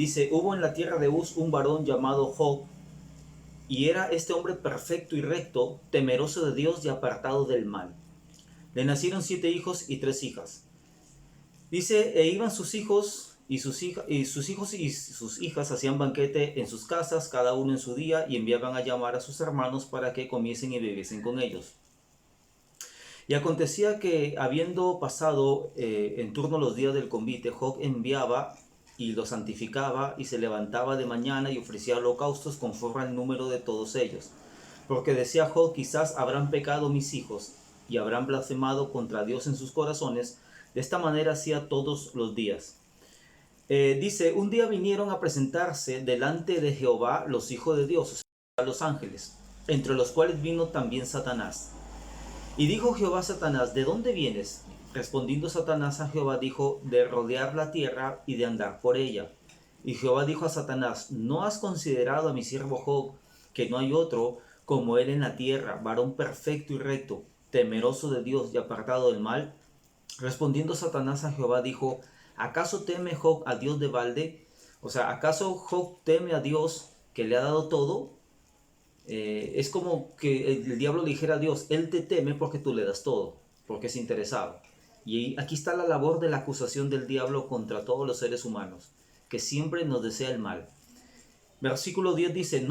Dice, hubo en la tierra de Uz un varón llamado Job, y era este hombre perfecto y recto, temeroso de Dios y apartado del mal. Le nacieron 7 hijos y 3 hijas. Dice, e iban sus hijos y sus hijas hacían banquete en sus casas, cada uno en su día, y enviaban a llamar a sus hermanos para que comiesen y bebiesen con ellos. Y acontecía que, habiendo pasado en turno los días del convite, Job enviaba y los santificaba, y se levantaba de mañana y ofrecía holocaustos conforme al número de todos ellos. Porque decía Job, quizás habrán pecado mis hijos, y habrán blasfemado contra Dios en sus corazones. De esta manera hacía todos los días. Dice, un día vinieron a presentarse delante de Jehová los hijos de Dios, o sea, los ángeles, entre los cuales vino también Satanás. Y dijo Jehová a Satanás, ¿de dónde vienes? Respondiendo Satanás a Jehová dijo, de rodear la tierra y de andar por ella. Y Jehová dijo a Satanás, ¿no has considerado a mi siervo Job, que no hay otro como él en la tierra, varón perfecto y recto, temeroso de Dios y apartado del mal? Respondiendo Satanás a Jehová dijo, ¿acaso teme Job a Dios de balde? O sea, ¿acaso Job teme a Dios que le ha dado todo? Es como que el diablo le dijera a Dios, él te teme porque tú le das todo, porque es interesado. Y aquí está la labor de la acusación del diablo contra todos los seres humanos, que siempre nos desea el mal. Versículo 10 dice,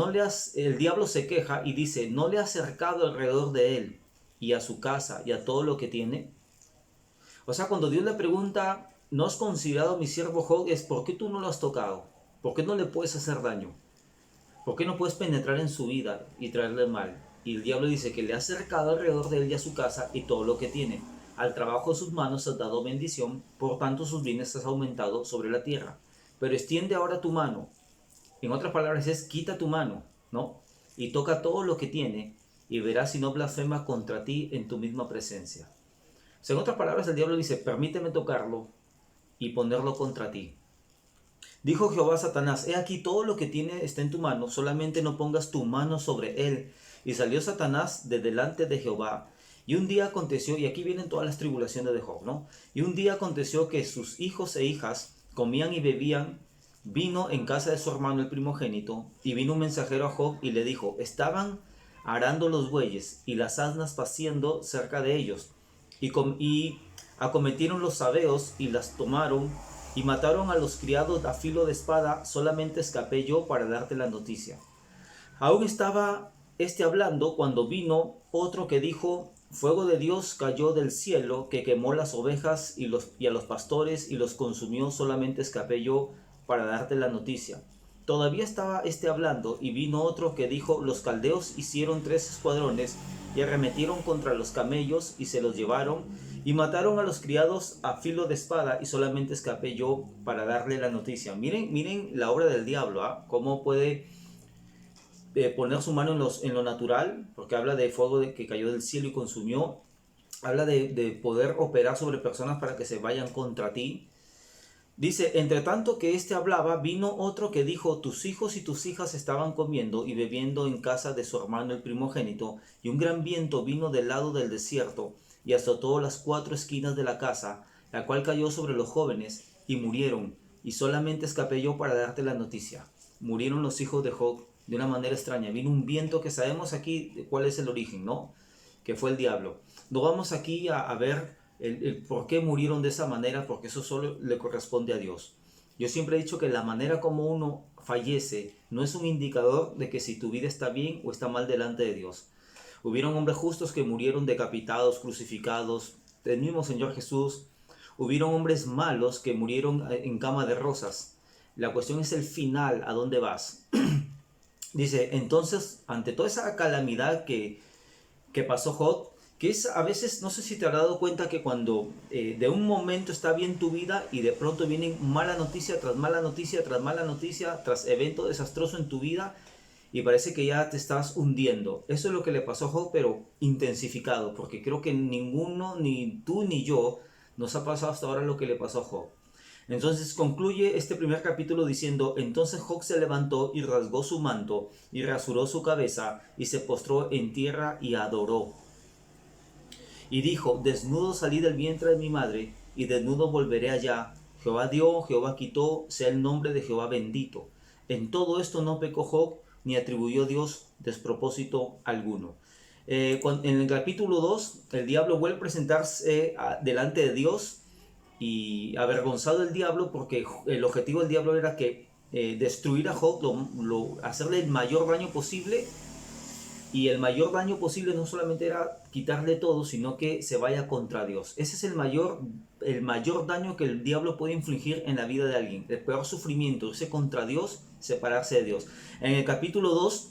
el diablo se queja y dice, ¿no le ha acercado alrededor de él y a su casa y a todo lo que tiene? O sea, cuando Dios le pregunta, ¿no has considerado a mi siervo Job? Es ¿por qué tú no lo has tocado? ¿Por qué no le puedes hacer daño? ¿Por qué no puedes penetrar en su vida y traerle mal? Y el diablo dice que le ha acercado alrededor de él y a su casa y todo lo que tiene. Al trabajo de sus manos has dado bendición, por tanto sus bienes has aumentado sobre la tierra. Pero extiende ahora tu mano. En otras palabras es quita tu mano, ¿no? Y toca todo lo que tiene y verás si no blasfema contra ti en tu misma presencia. O sea, en otras palabras el diablo dice, permíteme tocarlo y ponerlo contra ti. Dijo Jehová a Satanás, he aquí todo lo que tiene está en tu mano, solamente no pongas tu mano sobre él. Y salió Satanás de delante de Jehová. Y un día aconteció, y aquí vienen todas las tribulaciones de Job, ¿no? Y un día aconteció que sus hijos e hijas comían y bebían vino en casa de su hermano el primogénito. Y vino un mensajero a Job y le dijo, estaban arando los bueyes y las asnas paciendo cerca de ellos. Y acometieron los sabeos y las tomaron y mataron a los criados a filo de espada, solamente escapé yo para darte la noticia. Aún estaba hablando cuando vino otro que dijo, fuego de Dios cayó del cielo, que quemó las ovejas y a los pastores y los consumió, solamente escapé yo para darte la noticia. Todavía estaba hablando y vino otro que dijo, los caldeos hicieron 3 escuadrones y arremetieron contra los camellos y se los llevaron y mataron a los criados a filo de espada y solamente escapé yo para darle la noticia. Miren la obra del diablo, ¿ah? Cómo puede poner su mano en lo natural, porque habla de fuego que cayó del cielo y consumió. Habla de poder operar sobre personas para que se vayan contra ti. Dice, entre tanto que hablaba, vino otro que dijo, tus hijos y tus hijas estaban comiendo y bebiendo en casa de su hermano el primogénito, y un gran viento vino del lado del desierto, y azotó las 4 esquinas de la casa, la cual cayó sobre los jóvenes, y murieron, y solamente escapé yo para darte la noticia. Murieron los hijos de Job de una manera extraña. Vino un viento que sabemos aquí cuál es el origen, ¿no? Que fue el diablo. No vamos aquí a ver el por qué murieron de esa manera, porque eso solo le corresponde a Dios. Yo siempre he dicho que la manera como uno fallece no es un indicador de que si tu vida está bien o está mal delante de Dios. Hubieron hombres justos que murieron decapitados, crucificados, el mismo Señor Jesús. Hubieron hombres malos que murieron en cama de rosas. La cuestión es el final, ¿a dónde vas? Dice, entonces, ante toda esa calamidad que pasó Job, que es a veces, no sé si te has dado cuenta que cuando de un momento está bien tu vida y de pronto vienen mala noticia tras mala noticia, tras mala noticia, tras evento desastroso en tu vida y parece que ya te estás hundiendo. Eso es lo que le pasó a Job, pero intensificado, porque creo que ninguno, ni tú ni yo, nos ha pasado hasta ahora lo que le pasó a Job. Entonces concluye este primer capítulo diciendo, entonces Job se levantó y rasgó su manto y rasuró su cabeza y se postró en tierra y adoró. Y dijo, desnudo salí del vientre de mi madre y desnudo volveré allá. Jehová dio, Jehová quitó, sea el nombre de Jehová bendito. En todo esto no pecó Job, ni atribuyó a Dios despropósito alguno. En el capítulo 2, el diablo vuelve a presentarse delante de Dios y avergonzado el diablo, porque el objetivo del diablo era que destruir a Job, hacerle el mayor daño posible. Y el mayor daño posible no solamente era quitarle todo, sino que se vaya contra Dios. Ese es el mayor daño que el diablo puede infligir en la vida de alguien. El peor sufrimiento, irse contra Dios, separarse de Dios. En el capítulo 2,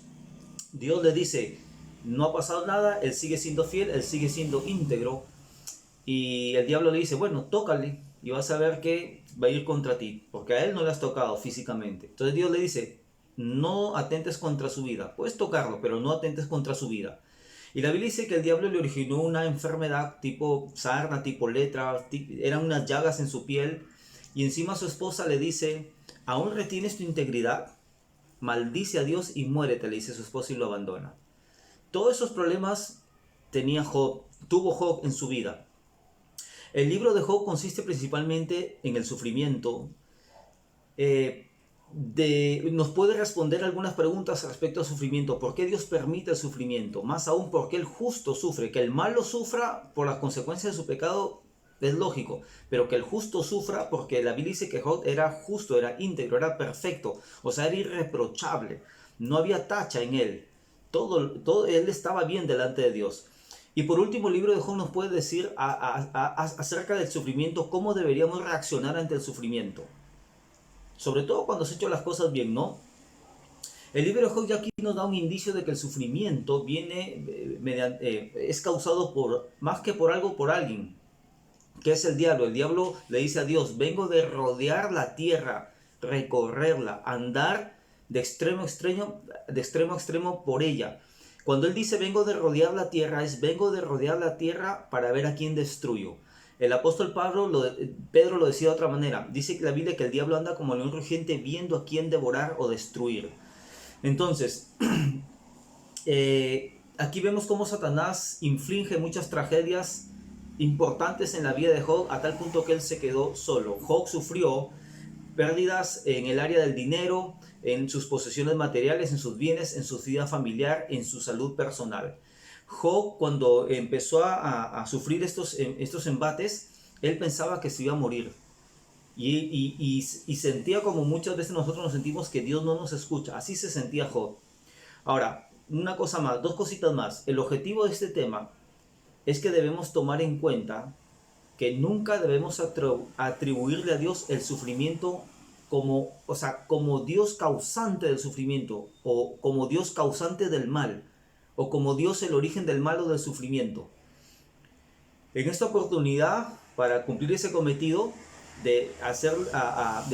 Dios le dice, no ha pasado nada, él sigue siendo fiel, él sigue siendo íntegro. Y el diablo le dice, bueno, tócale y vas a ver que va a ir contra ti, porque a él no le has tocado físicamente. Entonces Dios le dice, no atentes contra su vida. Puedes tocarlo, pero no atentes contra su vida. Y la Biblia dice que el diablo le originó una enfermedad tipo sarna, tipo lepra, eran unas llagas en su piel. Y encima su esposa le dice, ¿aún retienes tu integridad? Maldice a Dios y muérete, le dice su esposa y lo abandona. Todos esos problemas tuvo Job en su vida. El libro de Job consiste principalmente en el sufrimiento. Nos puede responder algunas preguntas respecto al sufrimiento. ¿Por qué Dios permite el sufrimiento? Más aún, ¿por qué el justo sufre? Que el malo sufra por las consecuencias de su pecado es lógico, pero que el justo sufra porque la Biblia dice que Job era justo, era íntegro, era perfecto, o sea, era irreprochable, no había tacha en él, todo él estaba bien delante de Dios. Y por último, el libro de Job nos puede decir acerca del sufrimiento, cómo deberíamos reaccionar ante el sufrimiento. Sobre todo cuando se han hecho las cosas bien, ¿no? El libro de Job ya aquí nos da un indicio de que el sufrimiento es causado más que por algo, por alguien. ¿Qué es el diablo? El diablo le dice a Dios, vengo de rodear la tierra, recorrerla, andar de extremo a extremo por ella. Cuando él dice vengo de rodear la tierra, vengo de rodear la tierra para ver a quién destruyo. El apóstol Pedro lo decía de otra manera. Dice que la Biblia que el diablo anda como león rugiente viendo a quién devorar o destruir. Entonces, aquí vemos cómo Satanás inflige muchas tragedias importantes en la vida de Job a tal punto que él se quedó solo. Job sufrió pérdidas en el área del dinero, en sus posesiones materiales, en sus bienes, en su vida familiar, en su salud personal. Job, cuando empezó a sufrir estos embates, él pensaba que se iba a morir. Y sentía como muchas veces nosotros nos sentimos que Dios no nos escucha. Así se sentía Job. Ahora, una cosa más, dos cositas más. El objetivo de este tema es que debemos tomar en cuenta que nunca debemos atribuirle a Dios el sufrimiento como Dios causante del sufrimiento, o como Dios causante del mal, o como Dios el origen del mal o del sufrimiento. En esta oportunidad, para cumplir ese cometido de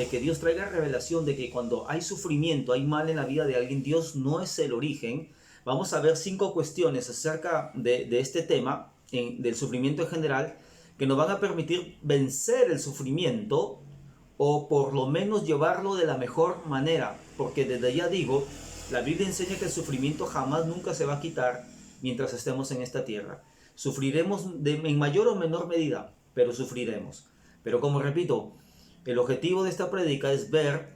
que Dios traiga revelación de que cuando hay sufrimiento, hay mal en la vida de alguien, Dios no es el origen, vamos a ver 5 cuestiones acerca de este tema, del sufrimiento en general, que nos van a permitir vencer el sufrimiento o por lo menos llevarlo de la mejor manera, porque desde ya digo, la Biblia enseña que el sufrimiento jamás nunca se va a quitar mientras estemos en esta tierra. Sufriremos en mayor o menor medida, pero sufriremos. Pero como repito, el objetivo de esta prédica es ver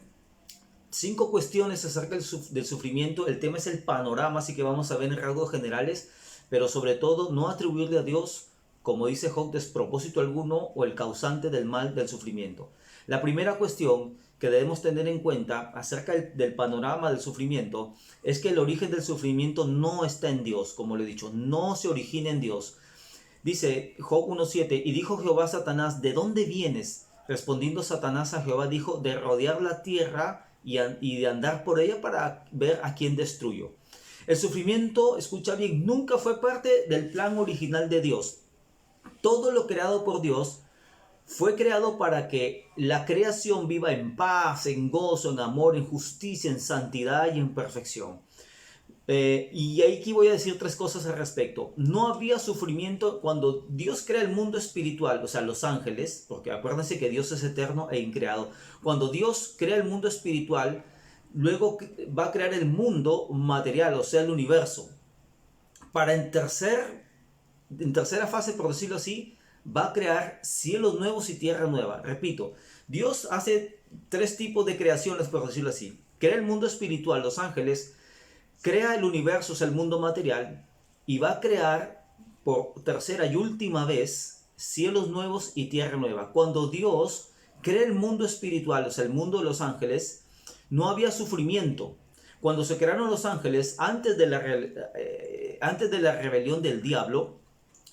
5 cuestiones acerca del sufrimiento. El tema es el panorama, así que vamos a ver en rasgos generales, pero sobre todo no atribuirle a Dios, como dice Job, despropósito alguno o el causante del mal del sufrimiento. La primera cuestión que debemos tener en cuenta acerca del panorama del sufrimiento es que el origen del sufrimiento no está en Dios, como le he dicho, no se origina en Dios. Dice Job 1.7, y dijo Jehová a Satanás, ¿de dónde vienes? Respondiendo Satanás a Jehová dijo, de rodear la tierra y de andar por ella para ver a quién destruyo. El sufrimiento, escucha bien, nunca fue parte del plan original de Dios. Todo lo creado por Dios fue creado para que la creación viva en paz, en gozo, en amor, en justicia, en santidad y en perfección. Y aquí voy a decir 3 cosas al respecto. No había sufrimiento cuando Dios crea el mundo espiritual, o sea, los ángeles, porque acuérdense que Dios es eterno e increado. Cuando Dios crea el mundo espiritual, luego va a crear el mundo material, o sea, el universo. Para en tercera fase, por decirlo así, va a crear cielos nuevos y tierra nueva. Repito, Dios hace tres tipos de creaciones, por decirlo así. Crea el mundo espiritual, los ángeles, crea el universo, o sea, el mundo material, y va a crear por tercera y última vez cielos nuevos y tierra nueva. Cuando Dios crea el mundo espiritual, o sea, el mundo de los ángeles, no había sufrimiento. Cuando se crearon los ángeles, antes de la rebelión del diablo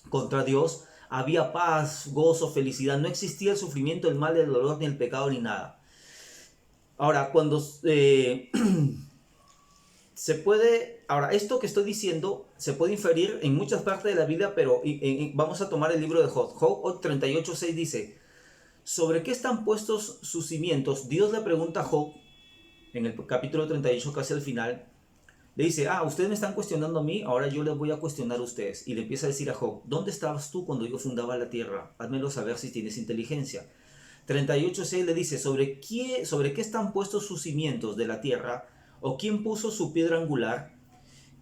contra Dios, había paz, gozo, felicidad. No existía el sufrimiento, el mal, el dolor, ni el pecado, ni nada. Ahora, Ahora, esto que estoy diciendo se puede inferir en muchas partes de la Biblia, pero vamos a tomar el libro de Job. Job 38:6 dice: ¿sobre qué están puestos sus cimientos? Dios le pregunta a Job, en el capítulo 38, casi al final, le dice: ustedes me están cuestionando a mí, ahora yo les voy a cuestionar a ustedes. Y le empieza a decir a Job: ¿dónde estabas tú cuando yo fundaba la tierra? Házmelo saber si tienes inteligencia. 38:6 le dice: ¿sobre qué están puestos sus cimientos de la tierra? ¿O quién puso su piedra angular?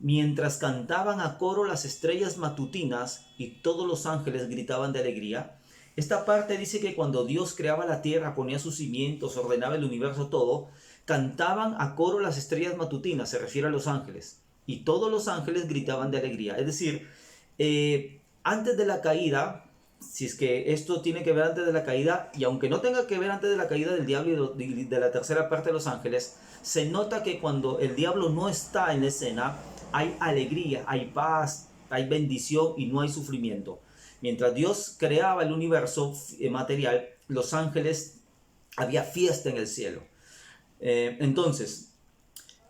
Mientras cantaban a coro las estrellas matutinas y todos los ángeles gritaban de alegría. Esta parte dice que cuando Dios creaba la tierra, ponía sus cimientos, ordenaba el universo, todo, cantaban a coro las estrellas matutinas, se refiere a los ángeles, y todos los ángeles gritaban de alegría. Es decir, antes de la caída, si es que esto tiene que ver antes de la caída, y aunque no tenga que ver antes de la caída del diablo y de la tercera parte de los ángeles, se nota que cuando el diablo no está en la escena, hay alegría, hay paz, hay bendición y no hay sufrimiento. Mientras Dios creaba el universo material, los ángeles, había fiesta en el cielo. Entonces,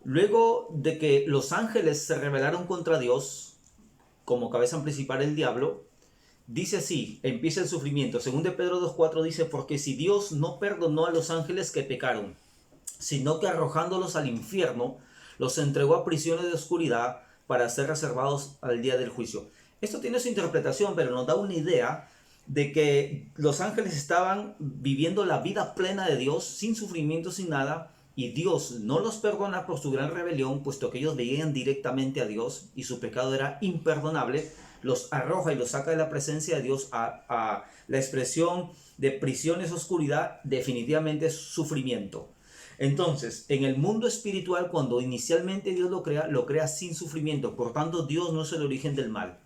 luego de que los ángeles se rebelaron contra Dios, como cabeza principal el diablo, dice así, empieza el sufrimiento. Según de Pedro 2:4 dice: porque si Dios no perdonó a los ángeles que pecaron, sino que arrojándolos al infierno, los entregó a prisiones de oscuridad para ser reservados al día del juicio. Esto tiene su interpretación, pero nos da una idea de que los ángeles estaban viviendo la vida plena de Dios, sin sufrimiento, sin nada, y Dios no los perdona por su gran rebelión, puesto que ellos veían directamente a Dios y su pecado era imperdonable. Los arroja y los saca de la presencia de Dios a la expresión de prisiones, oscuridad, definitivamente es sufrimiento. Entonces, en el mundo espiritual, cuando inicialmente Dios lo crea sin sufrimiento. Por tanto, Dios no es el origen del mal.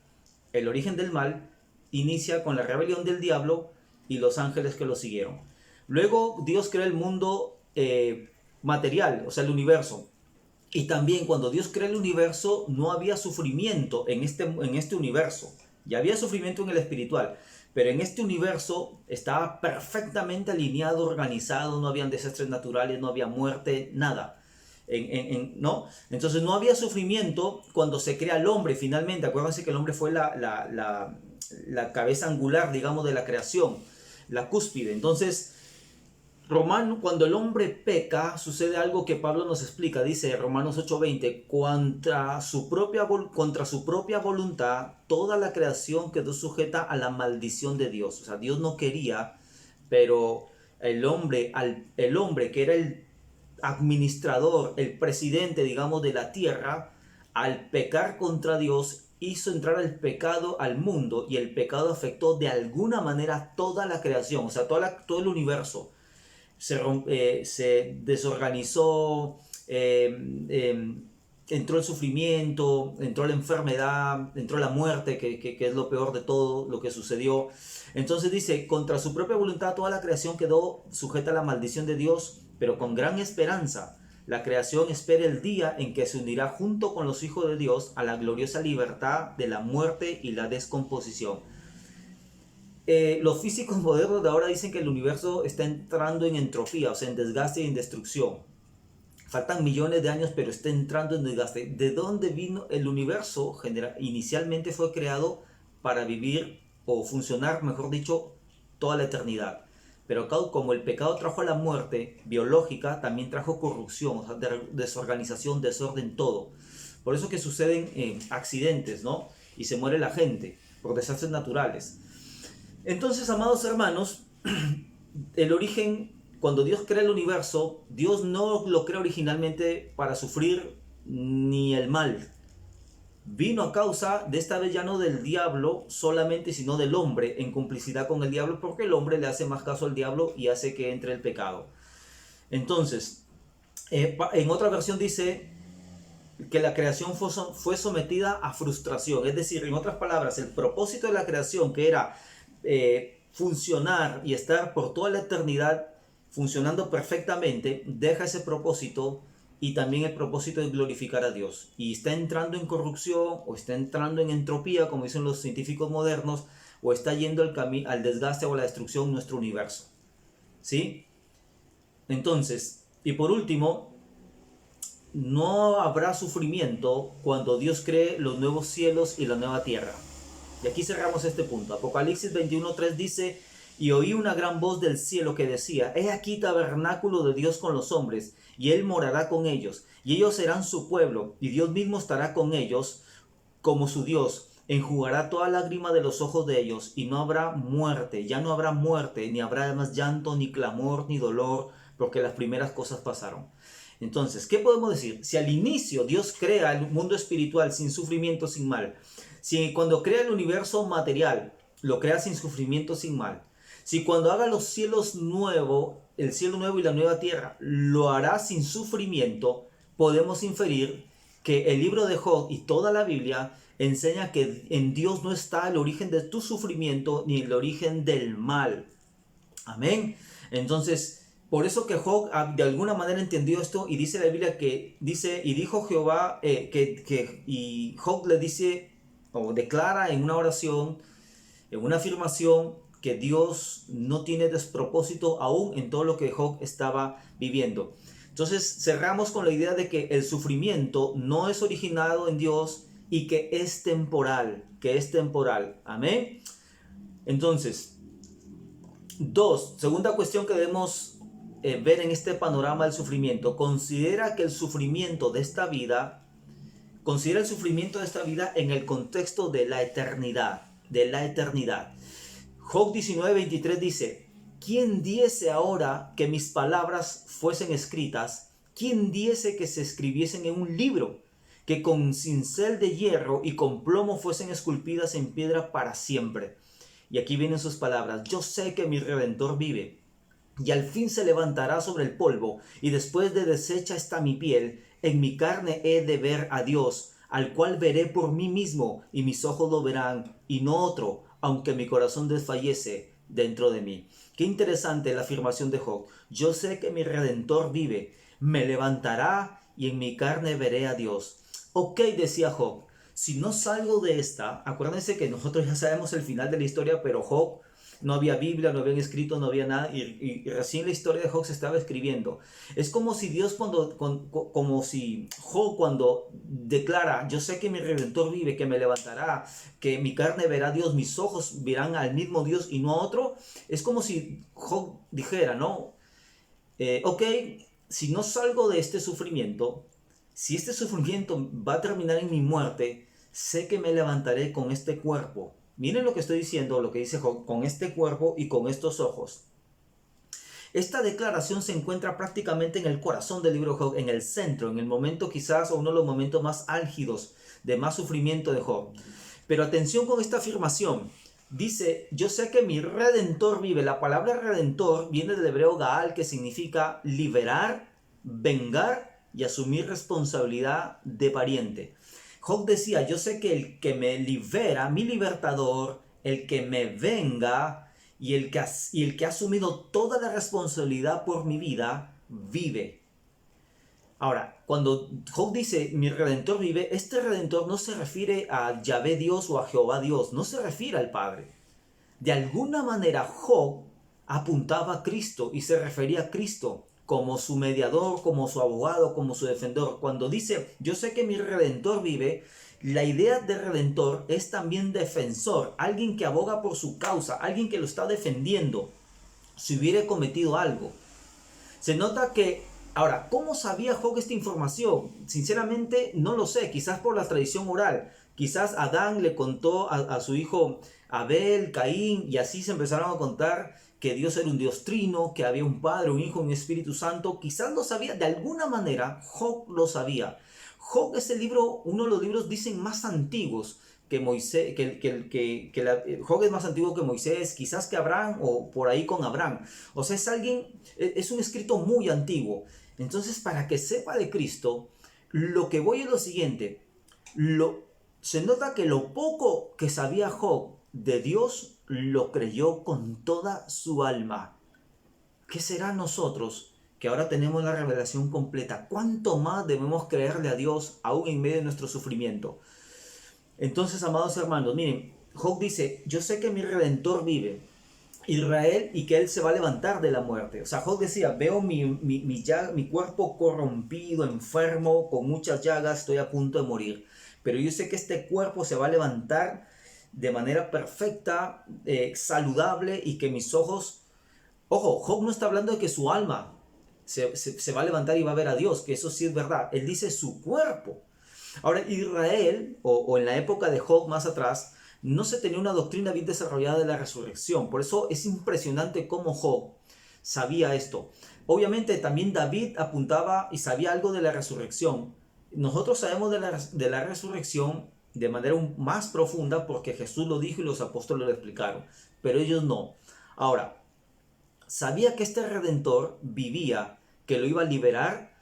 El origen del mal inicia con la rebelión del diablo y los ángeles que lo siguieron. Luego Dios crea el mundo material, o sea, el universo. Y también cuando Dios crea el universo, no había sufrimiento en este universo. Ya había sufrimiento en el espiritual, pero en este universo estaba perfectamente alineado, organizado, no habían desastres naturales, no había muerte, nada. ¿No? Entonces no había sufrimiento cuando se crea el hombre finalmente. Acuérdense que el hombre fue la cabeza angular, digamos, de la creación, la cúspide. Entonces, cuando el hombre peca, sucede algo que Pablo nos explica. Dice Romanos 8:20: contra su propia voluntad, toda la creación quedó sujeta a la maldición de Dios. O sea, Dios no quería, pero el hombre que era el administrador, el presidente, digamos, de la tierra, al pecar contra Dios, hizo entrar el pecado al mundo, y el pecado afectó de alguna manera toda la creación, o sea, todo el universo. Se desorganizó, entró el sufrimiento, entró la enfermedad, entró la muerte, que es lo peor de todo lo que sucedió. Entonces dice: contra su propia voluntad toda la creación quedó sujeta a la maldición de Dios, pero con gran esperanza la creación espera el día en que se unirá junto con los hijos de Dios a la gloriosa libertad de la muerte y la descomposición. Los físicos modernos de ahora dicen que el universo está entrando en entropía, o sea, en desgaste y en destrucción. Faltan millones de años, pero está entrando en desgaste. ¿De dónde vino el universo? Inicialmente fue creado para vivir, o funcionar, mejor dicho, toda la eternidad. Pero como el pecado trajo la muerte biológica, también trajo corrupción, o sea, desorganización, desorden, todo. Por eso que suceden accidentes, ¿no? Y se muere la gente por desastres naturales. Entonces, amados hermanos, el origen, cuando Dios crea el universo, Dios no lo crea originalmente para sufrir ni el mal. vino a causa de esta vez ya no del diablo solamente, sino del hombre en complicidad con el diablo, porque el hombre le hace más caso al diablo y hace que entre el pecado. Entonces, en otra versión dice que la creación fue sometida a frustración. Es decir, en otras palabras, el propósito de la creación, que era funcionar y estar por toda la eternidad funcionando perfectamente, deja ese propósito, y también el propósito es glorificar a Dios. Y está entrando en corrupción, o está entrando en entropía, como dicen los científicos modernos, o está yendo al desgaste o a la destrucción nuestro universo. ¿Sí? Entonces, y por último, no habrá sufrimiento cuando Dios cree los nuevos cielos y la nueva tierra. Y aquí cerramos este punto. Apocalipsis 21:3 dice: y oí una gran voz del cielo que decía: he aquí tabernáculo de Dios con los hombres, y él morará con ellos, y ellos serán su pueblo, y Dios mismo estará con ellos como su Dios. Enjugará toda lágrima de los ojos de ellos, y no habrá muerte, ya no habrá muerte, ni habrá más llanto, ni clamor, ni dolor, porque las primeras cosas pasaron. Entonces, ¿qué podemos decir? Si al inicio Dios crea el mundo espiritual sin sufrimiento, sin mal, si cuando crea el universo material lo crea sin sufrimiento, sin mal, si cuando haga los cielos nuevos, el cielo nuevo y la nueva tierra, lo hará sin sufrimiento, podemos inferir que el libro de Job y toda la Biblia enseña que en Dios no está el origen de tu sufrimiento ni el origen del mal. Amén. Entonces, por eso que Job de alguna manera entendió esto, y dice la Biblia que dice: y dijo Jehová, y Job le dice o declara en una oración, en una afirmación, que Dios no tiene despropósito aún en todo lo que Job estaba viviendo. Entonces cerramos con la idea de que el sufrimiento no es originado en Dios y que es temporal, Amén. Entonces, segunda cuestión que debemos ver en este panorama del sufrimiento: considera el sufrimiento de esta vida en el contexto de la eternidad, Job 19:23 dice: ¿quién diese ahora que mis palabras fuesen escritas? ¿Quién diese que se escribiesen en un libro? Que con cincel de hierro y con plomo fuesen esculpidas en piedra para siempre. Y aquí vienen sus palabras: yo sé que mi Redentor vive, y al fin se levantará sobre el polvo, y después de deshecha está mi piel, en mi carne he de ver a Dios, al cual veré por mí mismo, y mis ojos lo verán, y no otro, aunque mi corazón desfallece dentro de mí. Qué interesante la afirmación de Job: yo sé que mi Redentor vive, me levantará, y en mi carne veré a Dios. Ok, decía Job, si no salgo de esta, acuérdense que nosotros ya sabemos el final de la historia, pero Job, no había Biblia, no habían escrito, no había nada, y recién la historia de Job se estaba escribiendo. Es como si Dios como si Job cuando declara: yo sé que mi Redentor vive, que me levantará, que mi carne verá a Dios, mis ojos verán al mismo Dios y no a otro. Es como si Job dijera, ¿no? Ok, si no salgo de este sufrimiento, si este sufrimiento va a terminar en mi muerte, sé que me levantaré con este cuerpo. Miren lo que estoy diciendo, lo que dice Job: con este cuerpo y con estos ojos. Esta declaración se encuentra prácticamente en el corazón del libro de Job, en el centro, en el momento quizás, o uno de los momentos más álgidos, de más sufrimiento de Job. Pero atención con esta afirmación. Dice: yo sé que mi Redentor vive. La palabra Redentor viene del hebreo Gaal, que significa liberar, vengar y asumir responsabilidad de pariente. Job decía: yo sé que el que me libera, mi libertador, el que me venga y el que ha asumido toda la responsabilidad por mi vida, vive. Ahora, cuando Job dice mi Redentor vive, este Redentor no se refiere a Yahvé Dios o a Jehová Dios, no se refiere al Padre. De alguna manera Job apuntaba a Cristo y se refería a Cristo como su mediador, como su abogado, como su defensor. Cuando dice yo sé que mi Redentor vive, la idea de Redentor es también defensor, alguien que aboga por su causa, alguien que lo está defendiendo si hubiera cometido algo. Se nota que, ahora, ¿cómo sabía Job esta información? Sinceramente no lo sé, quizás por la tradición oral. Quizás Adán le contó a su hijo Abel, Caín, y así se empezaron a contar que Dios era un Dios trino, que había un Padre, un Hijo, un Espíritu Santo. Quizás lo sabía, de alguna manera Job lo sabía. Job es el libro, uno de los libros, dicen, más antiguos que Moisés, Job es más antiguo que Moisés, quizás que Abraham o por ahí con Abraham. O sea, es un escrito muy antiguo. Entonces, para que sepa de Cristo, lo que voy es lo siguiente. Se nota que lo poco que sabía Job de Dios, lo creyó con toda su alma. ¿Qué será nosotros que ahora tenemos la revelación completa? ¿Cuánto más debemos creerle a Dios aún en medio de nuestro sufrimiento? Entonces, amados hermanos, miren, Job dice, yo sé que mi Redentor vive, Israel, y que Él se va a levantar de la muerte. O sea, Job decía, veo mi cuerpo corrompido, enfermo, con muchas llagas, estoy a punto de morir. Pero yo sé que este cuerpo se va a levantar de manera perfecta, saludable, y que mis ojos... Ojo, Job no está hablando de que su alma se va a levantar y va a ver a Dios, que eso sí es verdad. Él dice su cuerpo. Ahora, Israel, o en la época de Job más atrás, no se tenía una doctrina bien desarrollada de la resurrección. Por eso es impresionante cómo Job sabía esto. Obviamente también David apuntaba y sabía algo de la resurrección. Nosotros sabemos de la resurrección de manera más profunda porque Jesús lo dijo y los apóstoles lo explicaron, pero ellos no. Ahora, sabía que este Redentor vivía, que lo iba a liberar.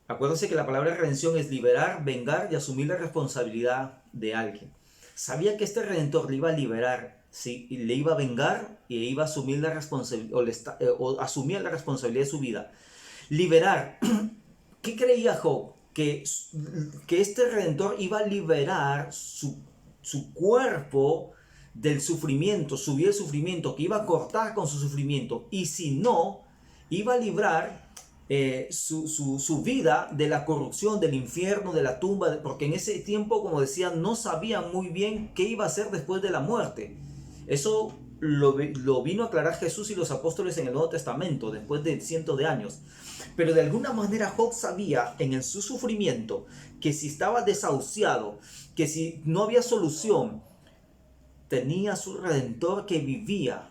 Acuérdense que la palabra redención es liberar, vengar y asumir la responsabilidad de alguien. Sabía que este Redentor le iba a liberar, ¿sí? Y le iba a vengar y iba a asumir la responsabilidad, o asumía la responsabilidad de su vida. Liberar. ¿Qué creía Job? Que este Redentor iba a liberar su cuerpo del sufrimiento, subir el sufrimiento, que iba a cortar con su sufrimiento. Y si no, iba a librar su vida de la corrupción, del infierno, de la tumba, porque en ese tiempo, como decía, no sabían muy bien qué iba a hacer después de la muerte. Eso lo vino a aclarar Jesús y los apóstoles en el Nuevo Testamento, después de cientos de años. Pero de alguna manera Job sabía en su sufrimiento que si estaba desahuciado, que si no había solución, tenía su Redentor que vivía.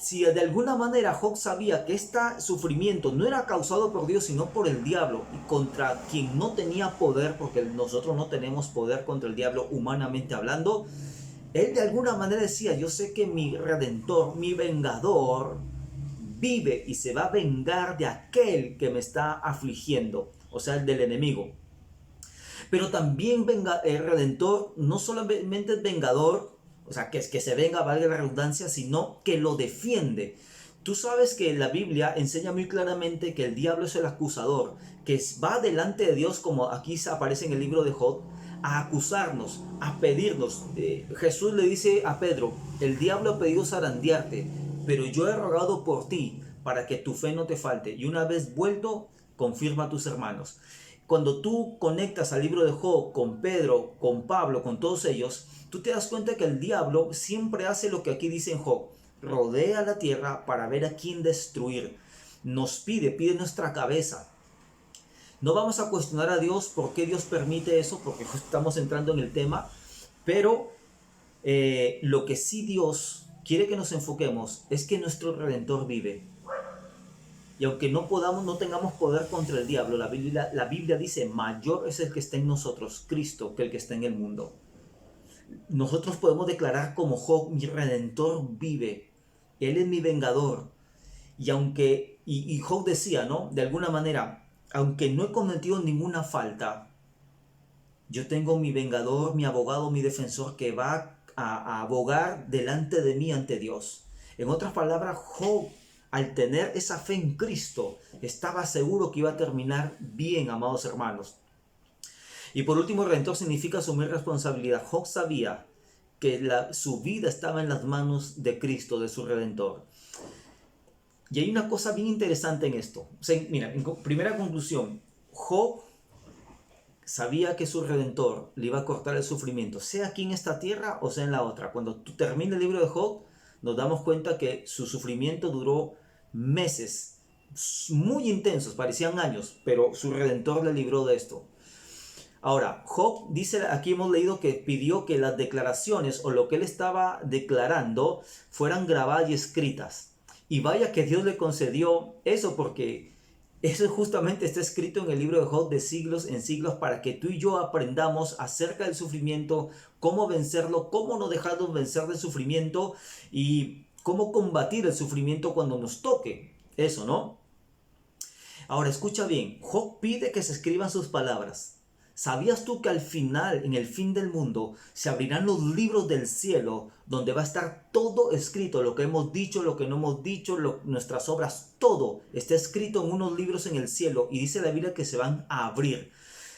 Si de alguna manera Job sabía que este sufrimiento no era causado por Dios, sino por el diablo, y contra quien no tenía poder, porque nosotros no tenemos poder contra el diablo humanamente hablando, él de alguna manera decía, yo sé que mi Redentor, mi vengador, vive y se va a vengar de aquel que me está afligiendo, o sea, el del enemigo. Pero también el Redentor no solamente es vengador, o sea, que se venga, valga la redundancia, sino que lo defiende. Tú sabes que la Biblia enseña muy claramente que el diablo es el acusador, que va delante de Dios, como aquí aparece en el libro de Job, a acusarnos, a pedirnos. Jesús le dice a Pedro, el diablo ha pedido zarandearte, pero yo he rogado por ti para que tu fe no te falte, y una vez vuelto, confirma a tus hermanos. Cuando tú conectas al libro de Job con Pedro, con Pablo, con todos ellos, tú te das cuenta que el diablo siempre hace lo que aquí dice en Job. Rodea la tierra para ver a quién destruir. Nos pide nuestra cabeza. No vamos a cuestionar a Dios por qué Dios permite eso, porque estamos entrando en el tema. Pero lo que sí Dios quiere que nos enfoquemos es que nuestro Redentor vive. Y aunque no tengamos poder contra el diablo, la Biblia dice, mayor es el que está en nosotros, Cristo, que el que está en el mundo. Nosotros podemos declarar como Job, mi Redentor vive, Él es mi vengador. Y Job decía, ¿no? De alguna manera, aunque no he cometido ninguna falta, yo tengo mi vengador, mi abogado, mi defensor, que va a abogar delante de mí ante Dios. En otras palabras, Job, al tener esa fe en Cristo, estaba seguro que iba a terminar bien, amados hermanos. Y por último, Redentor significa asumir responsabilidad. Job sabía que su vida estaba en las manos de Cristo, de su Redentor. Y hay una cosa bien interesante en esto. O sea, mira, en primera conclusión, Job sabía que su Redentor le iba a cortar el sufrimiento, sea aquí en esta tierra o sea en la otra. Cuando tú termines el libro de Job, nos damos cuenta que su sufrimiento duró meses, muy intensos, parecían años, pero su Redentor le libró de esto. Ahora, Job dice, aquí hemos leído que pidió que las declaraciones o lo que él estaba declarando fueran grabadas y escritas. Y vaya que Dios le concedió eso, porque Eso justamente está escrito en el libro de Job de siglos en siglos para que tú y yo aprendamos acerca del sufrimiento, cómo vencerlo, cómo no dejarnos vencer del sufrimiento y cómo combatir el sufrimiento cuando nos toque. Eso, ¿no? Ahora escucha bien, Job pide que se escriban sus palabras. ¿Sabías tú que al final, en el fin del mundo, se abrirán los libros del cielo donde va a estar todo escrito, lo que hemos dicho, lo que no hemos dicho, nuestras obras, todo está escrito en unos libros en el cielo y dice la Biblia que se van a abrir?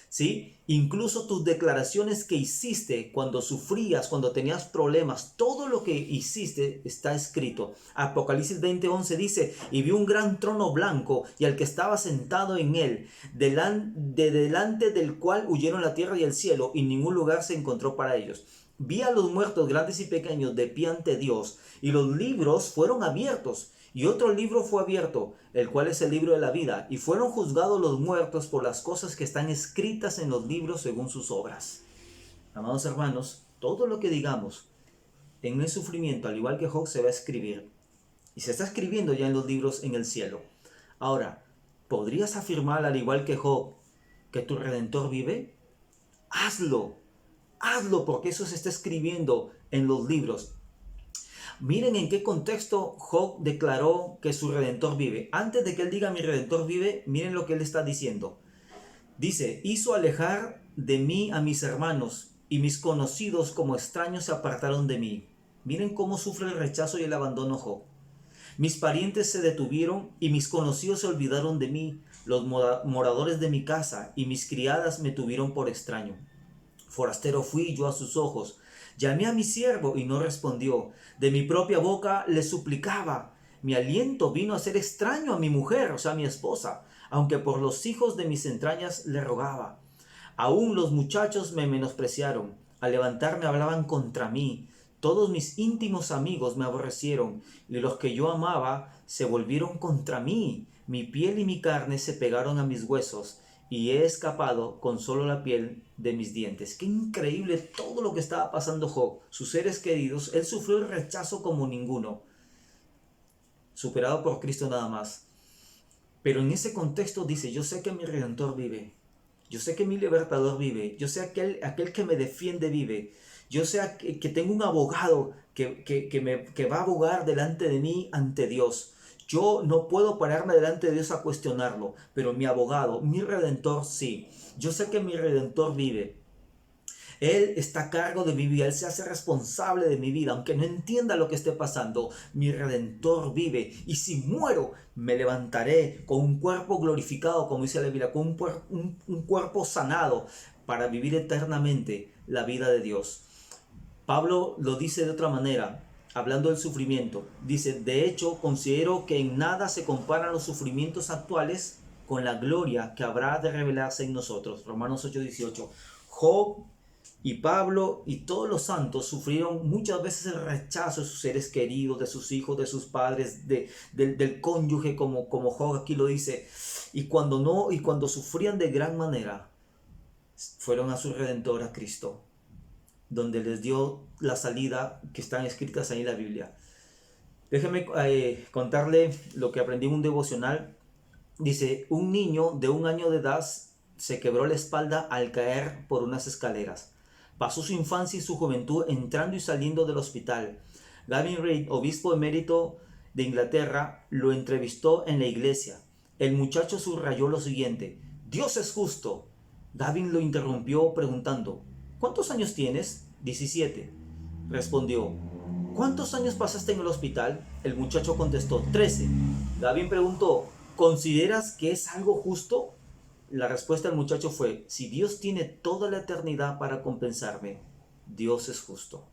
¿Sí? Incluso tus declaraciones que hiciste cuando sufrías, cuando tenías problemas, todo lo que hiciste está escrito. Apocalipsis 20:11 dice, y vi un gran trono blanco y al que estaba sentado en él, delante del cual huyeron la tierra y el cielo, y ningún lugar se encontró para ellos. Vi a los muertos grandes y pequeños de pie ante Dios, y los libros fueron abiertos. Y otro libro fue abierto, el cual es el libro de la vida, y fueron juzgados los muertos por las cosas que están escritas en los libros según sus obras. Amados hermanos, todo lo que digamos en el sufrimiento, al igual que Job, se va a escribir. Y se está escribiendo ya en los libros en el cielo. Ahora, ¿podrías afirmar, al igual que Job, que tu Redentor vive? Hazlo, hazlo, porque eso se está escribiendo en los libros. Miren en qué contexto Job declaró que su Redentor vive. Antes de que él diga mi Redentor vive, miren lo que él está diciendo. Dice, hizo alejar de mí a mis hermanos, y mis conocidos como extraños se apartaron de mí. Miren cómo sufre el rechazo y el abandono Job. Mis parientes se detuvieron y mis conocidos se olvidaron de mí. Los moradores de mi casa y mis criadas me tuvieron por extraño. Forastero fui yo a sus ojos. Llamé a mi siervo y no respondió. De mi propia boca le suplicaba. Mi aliento vino a ser extraño a mi mujer, o sea, a mi esposa, aunque por los hijos de mis entrañas le rogaba. Aún los muchachos me menospreciaron. Al levantarme hablaban contra mí. Todos mis íntimos amigos me aborrecieron, y los que yo amaba se volvieron contra mí. Mi piel y mi carne se pegaron a mis huesos, y he escapado con solo la piel de mis dientes. Qué increíble todo lo que estaba pasando Job. Sus seres queridos, él sufrió el rechazo como ninguno, superado por Cristo nada más. Pero en ese contexto dice, yo sé que mi Redentor vive, yo sé que mi libertador vive, yo sé aquel que me defiende vive, yo sé que tengo un abogado que va a abogar delante de mí ante Dios. Yo no puedo pararme delante de Dios a cuestionarlo, pero mi abogado, mi Redentor sí. Yo sé que mi Redentor vive. Él está a cargo de mi vida, Él se hace responsable de mi vida, aunque no entienda lo que esté pasando. Mi Redentor vive, y si muero, me levantaré con un cuerpo glorificado, como dice la Biblia, con un cuerpo sanado, para vivir eternamente la vida de Dios. Pablo lo dice de otra manera, hablando del sufrimiento. Dice, de hecho, considero que en nada se comparan los sufrimientos actuales con la gloria que habrá de revelarse en nosotros. Romanos 8:18. Job y Pablo y todos los santos sufrieron muchas veces el rechazo de sus seres queridos, de sus hijos, de sus padres, del cónyuge, como Job aquí lo dice. Y cuando sufrían de gran manera, fueron a su Redentor, a Cristo, donde les dio la salida que están escritas ahí en la Biblia. Déjeme contarle lo que aprendí en un devocional. Dice, un niño de 1 año de edad se quebró la espalda al caer por unas escaleras. Pasó su infancia y su juventud entrando y saliendo del hospital. Gavin Reid, obispo emérito de Inglaterra, lo entrevistó en la iglesia. El muchacho subrayó lo siguiente: Dios es justo. Gavin lo interrumpió preguntando, ¿cuántos años tienes? 17. Respondió, ¿cuántos años pasaste en el hospital? El muchacho contestó, 13. Gavin preguntó, ¿consideras que es algo justo? La respuesta del muchacho fue, si Dios tiene toda la eternidad para compensarme, Dios es justo.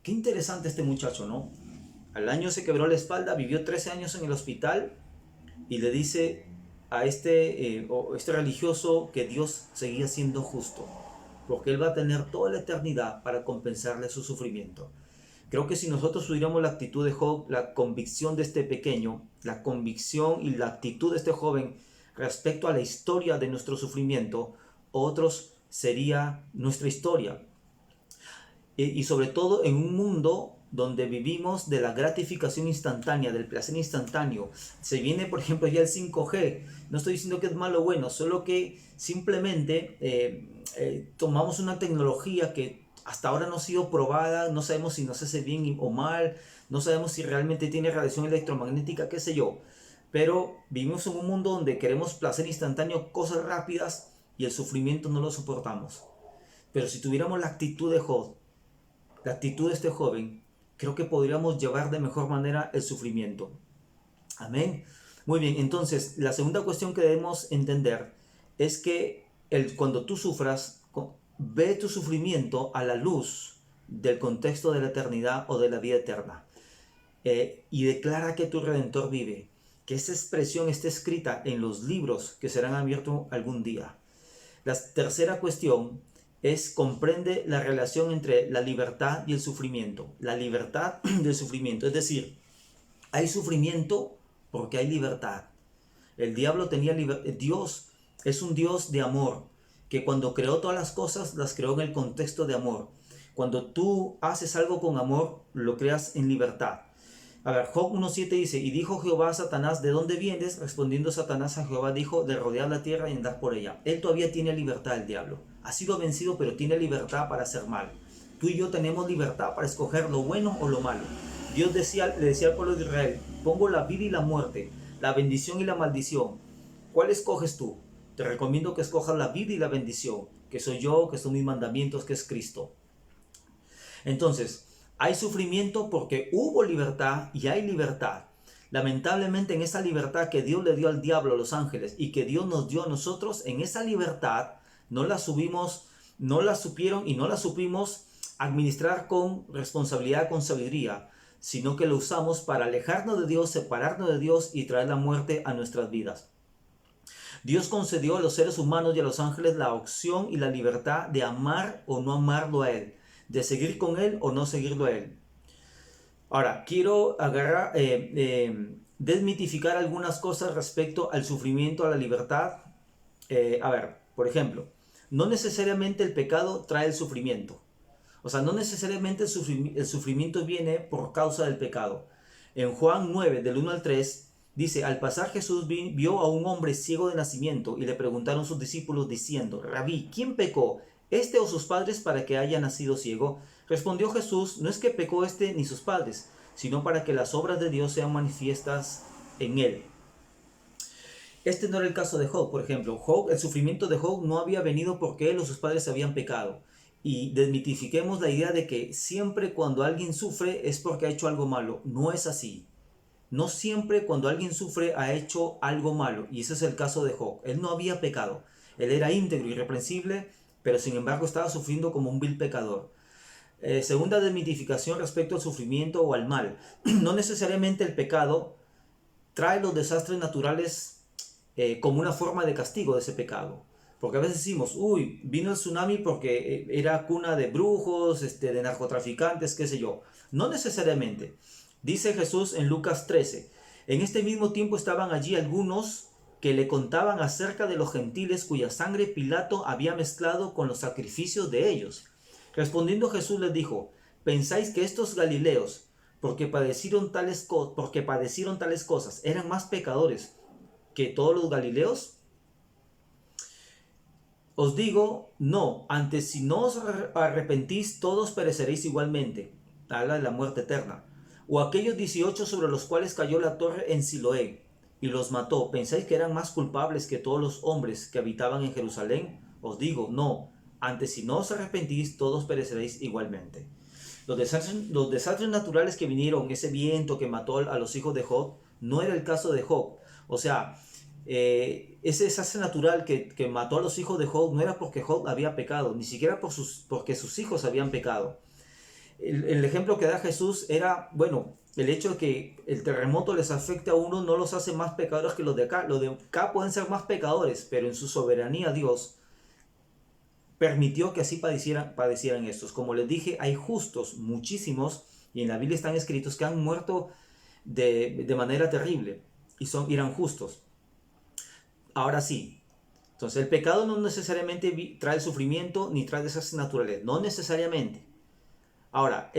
Qué interesante este muchacho, ¿no? Al año se quebró la espalda, vivió 13 años en el hospital y le dice a este religioso que Dios seguía siendo justo, porque Él va a tener toda la eternidad para compensarle su sufrimiento. Creo que si nosotros tuviéramos la actitud de Job, la convicción de este pequeño, la convicción y la actitud de este joven respecto a la historia de nuestro sufrimiento, otros sería nuestra historia. Y sobre todo en un mundo donde vivimos de la gratificación instantánea, del placer instantáneo. Se viene, por ejemplo, ya el 5G. No estoy diciendo que es malo o bueno, solo que simplemente tomamos una tecnología que hasta ahora no ha sido probada, no sabemos si nos hace bien o mal, no sabemos si realmente tiene radiación electromagnética, qué sé yo. Pero vivimos en un mundo donde queremos placer instantáneo, cosas rápidas, y el sufrimiento no lo soportamos. Pero si tuviéramos la actitud de Job, la actitud de este joven, creo que podríamos llevar de mejor manera el sufrimiento. Amén. Muy bien, entonces la segunda cuestión que debemos entender es que cuando tú sufras, ve tu sufrimiento a la luz del contexto de la eternidad o de la vida eterna. Y declara que tu Redentor vive, que esa expresión esté escrita en los libros que serán abiertos algún día. La tercera cuestión es comprende la relación entre la libertad y el sufrimiento. La libertad del sufrimiento, es decir, hay sufrimiento porque hay libertad. El diablo tenía libertad. Dios es un Dios de amor, que cuando creó todas las cosas, las creó en el contexto de amor. Cuando tú haces algo con amor, lo creas en libertad. A ver, Job 1.7 dice, y dijo Jehová a Satanás, ¿de dónde vienes? Respondiendo Satanás a Jehová, dijo, de rodear la tierra y andar por ella. Él todavía tiene libertad, el diablo. Ha sido vencido, pero tiene libertad para hacer mal. Tú y yo tenemos libertad para escoger lo bueno o lo malo. Dios le decía al pueblo de Israel, pongo la vida y la muerte, la bendición y la maldición. ¿Cuál escoges tú? Te recomiendo que escojas la vida y la bendición, que soy yo, que son mis mandamientos, que es Cristo. Entonces, hay sufrimiento porque hubo libertad y hay libertad. Lamentablemente en esa libertad que Dios le dio al diablo, a los ángeles, y que Dios nos dio a nosotros, en esa libertad no la supieron y no la supimos administrar con responsabilidad, con sabiduría, sino que lo usamos para alejarnos de Dios, separarnos de Dios y traer la muerte a nuestras vidas. Dios concedió a los seres humanos y a los ángeles la opción y la libertad de amar o no amarlo a Él, de seguir con Él o no seguirlo a Él. Ahora, quiero desmitificar algunas cosas respecto al sufrimiento, a la libertad. A ver, por ejemplo, no necesariamente el pecado trae el sufrimiento. O sea, no necesariamente el sufrimiento viene por causa del pecado. En Juan 9, del 1 al 3, dice, al pasar Jesús vio a un hombre ciego de nacimiento y le preguntaron sus discípulos diciendo, Rabí, ¿quién pecó, este o sus padres para que haya nacido ciego? Respondió Jesús, no es que pecó este ni sus padres, sino para que las obras de Dios sean manifiestas en él. Este no era el caso de Job, por ejemplo. El sufrimiento de Job no había venido porque él o sus padres habían pecado. Y desmitifiquemos la idea de que siempre cuando alguien sufre es porque ha hecho algo malo. No es así. No siempre cuando alguien sufre ha hecho algo malo. Y ese es el caso de Job. Él no había pecado. Él era íntegro, irreprensible, pero sin embargo estaba sufriendo como un vil pecador. Segunda desmitificación respecto al sufrimiento o al mal. No necesariamente el pecado trae los desastres naturales como una forma de castigo de ese pecado. Porque a veces decimos, uy, vino el tsunami porque era cuna de brujos, de narcotraficantes, qué sé yo. No necesariamente. Dice Jesús en Lucas 13, en este mismo tiempo estaban allí algunos que le contaban acerca de los gentiles cuya sangre Pilato había mezclado con los sacrificios de ellos. Respondiendo Jesús les dijo, ¿pensáis que estos galileos, porque padecieron tales cosas, eran más pecadores que todos los galileos? Os digo, no, antes si no os arrepentís, todos pereceréis igualmente. Habla de la muerte eterna. O aquellos 18 sobre los cuales cayó la torre en Siloé y los mató, ¿pensáis que eran más culpables que todos los hombres que habitaban en Jerusalén? Os digo, no, antes si no os arrepentís, todos pereceréis igualmente. Los desastres naturales que vinieron, ese viento que mató a los hijos de Job, no era el caso de Job. O sea, ese desastre natural que mató a los hijos de Job no era porque Job había pecado, ni siquiera porque sus hijos habían pecado. El ejemplo que da Jesús era, bueno, el hecho de que el terremoto les afecte a uno no los hace más pecadores que los de acá. Los de acá pueden ser más pecadores, pero en su soberanía Dios permitió que así padecieran estos. Como les dije, hay justos, muchísimos, y en la Biblia están escritos que han muerto de manera terrible y eran justos. Ahora sí, entonces el pecado no necesariamente trae sufrimiento ni trae desastres naturales, no necesariamente. Ahora,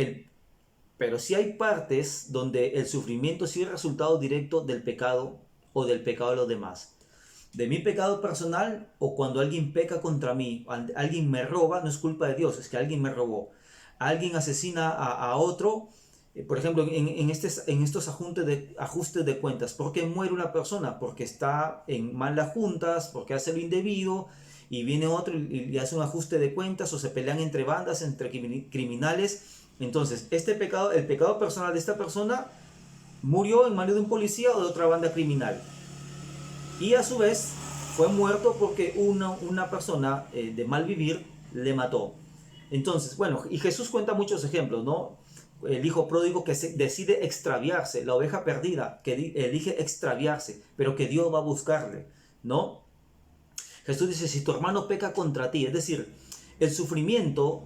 Pero sí hay partes donde el sufrimiento sí es resultado directo del pecado o del pecado de los demás. De mi pecado personal o cuando alguien peca contra mí, alguien me roba, no es culpa de Dios, es que alguien me robó. Alguien asesina a otro, por ejemplo, en estos ajustes de cuentas. ¿Por qué muere una persona? Porque está en malas juntas, porque hace lo indebido y viene otro y hace un ajuste de cuentas o se pelean entre bandas, entre criminales. Entonces, este pecado, el pecado personal de esta persona murió en manos de un policía o de otra banda criminal. Y a su vez fue muerto porque una persona de mal vivir le mató. Entonces, bueno, y Jesús cuenta muchos ejemplos, ¿no? El hijo pródigo que decide extraviarse, la oveja perdida que elige extraviarse, pero que Dios va a buscarle, ¿no? Jesús dice, si tu hermano peca contra ti, es decir, el sufrimiento